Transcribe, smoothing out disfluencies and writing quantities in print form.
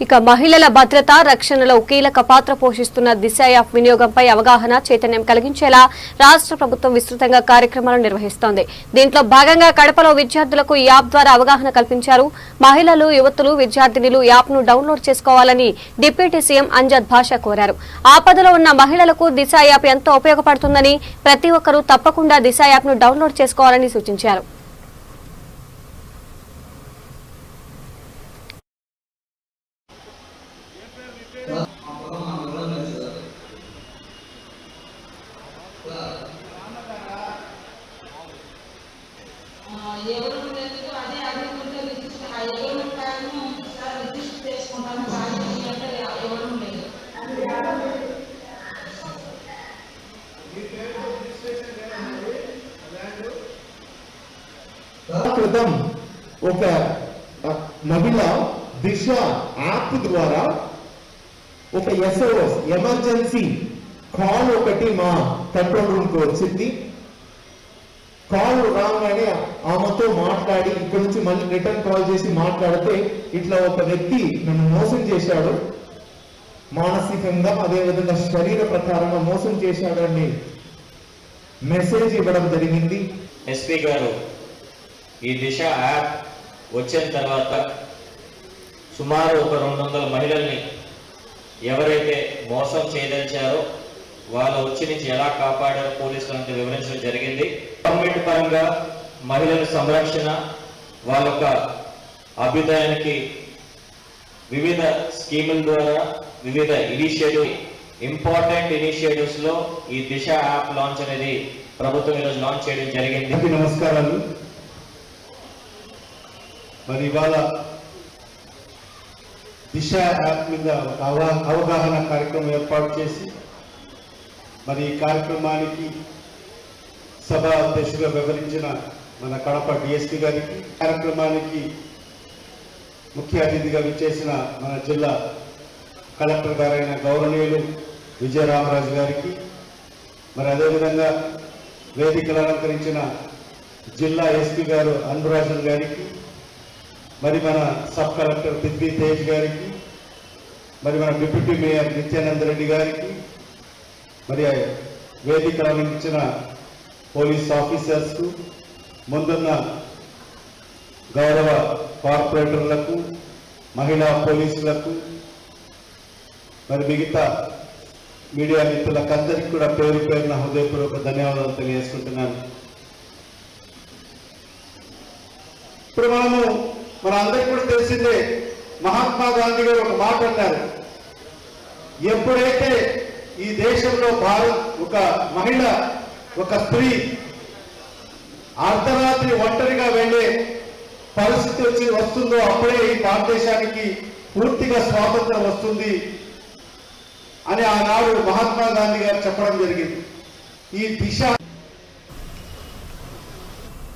ఇక మహిళల భద్రత రక్షణలో కీలక పాత్ర పోషిస్తున్న దిశ యాప్ వినియోగంపై అవగాహన చైతన్యం కలిగించేలా రాష్ట్ర ప్రభుత్వం విస్తృతంగా కార్యక్రమాలు నిర్వహిస్తోంది. దీంట్లో భాగంగా కడపలో విద్యార్థులకు ఈ యాప్ ద్వారా అవగాహన కల్పించారు. మహిళలు, యువతులు, విద్యార్థినులు యాప్ను డౌన్లోడ్ చేసుకోవాలని డిప్యూటీ సీఎం అంజద్ భాషా కోరారు. ఆపదలో ఉన్న మహిళలకు దిశ యాప్ ఎంతో ఉపయోగపడుతుందని, ప్రతి ఒక్కరూ తప్పకుండా దిశ యాప్ను డౌన్లోడ్ చేసుకోవాలని సూచించారు. క్రితం ఒక మహిళ దిశ యాప్ ద్వారా ఒక SOS ఎమర్జెన్సీ కాల్ ఒకటి మా కంట్రోల్ రూమ్ కు వచ్చింది. కాల్ రాగానే ఆమెతో మాట్లాడి ఇక్కడి నుంచి మళ్ళీ రిటర్న్ కాల్ చేసి మాట్లాడితే ఇట్లా ఒక వ్యక్తి నన్ను మోసం చేశాడు, మానసికంగా అదేవిధంగా శరీర ప్రకారంగా మోసం చేశాడని మెసేజ్ ఇవ్వడం జరిగింది. ఎస్పీ గారు ఈ దిశ యాప్ వచ్చిన తర్వాత సుమారు ఒక 200 మహిళల్ని ఎవరైతే మోసం చేయదలిచారో వాళ్ళ వచ్చి నుంచి ఎలా కాపాడారో పోలీసులకు వివరించడం జరిగింది. గవర్నమెంట్ పరంగా మహిళల సంరక్షణ, వాళ్ళ యొక్క అభ్యుదయానికి వివిధ స్కీముల ద్వారా వివిధ ఇంపార్టెంట్ ఇనిషియేటివ్స్ లో ఈ దిశ యాప్ లాంచ్ అనేది ప్రభుత్వం ఈరోజు లాంచ్ చేయడం జరిగింది. నమస్కారాలు. మరి ఇవాళ దిశ యాప్ మీద ఒక అవగాహన కార్యక్రమం ఏర్పాటు చేసి మరి ఈ కార్యక్రమానికి సభ అధ్యక్షుడిగా వివరించిన మన కడప DSP గారికి, కార్యక్రమానికి ముఖ్య అతిథిగా విచ్చేసిన మన జిల్లా కలెక్టర్ గారైన గౌరవనీయులు విజయరామరాజు గారికి, మరి అదేవిధంగా వేదికలు అలంకరించిన జిల్లా SP గారు అనురాజన్ గారికి, మరి మన సబ్ కలెక్టర్ పృథ్వీ తేజ్ గారికి, మరి మన డిప్యూటీ మేయర్ నిత్యానంద రెడ్డి గారికి, మరి వేదికలు అలంకరించిన పోలీస్ ఆఫీసర్స్కు, ముందున్న గౌరవ కార్పొరేటర్లకు, మహిళా పోలీసులకు, మరి మిగతా మీడియా మిత్రులకు అందరికీ కూడా పేరు పేరున హృదయపూర్వక ధన్యవాదాలు తెలియజేసుకుంటున్నాను. ఇప్పుడు మన అందరికీ కూడా తెలిసిందే, మహాత్మా గాంధీ గారు ఒక మాట అన్నారు, ఎప్పుడైతే ఈ దేశంలో ఒక మహిళ, ఒక స్త్రీ అర్ధరాత్రి ఒంటరిగా వెళ్ళే పరిస్థితి వస్తుందో అప్పుడే ఈ భారతదేశానికి పూర్తిగా స్వాతంత్రం వస్తుంది అని ఆనాడు మహాత్మా గాంధీ గారు చెప్పడం జరిగింది. ఈ దిశ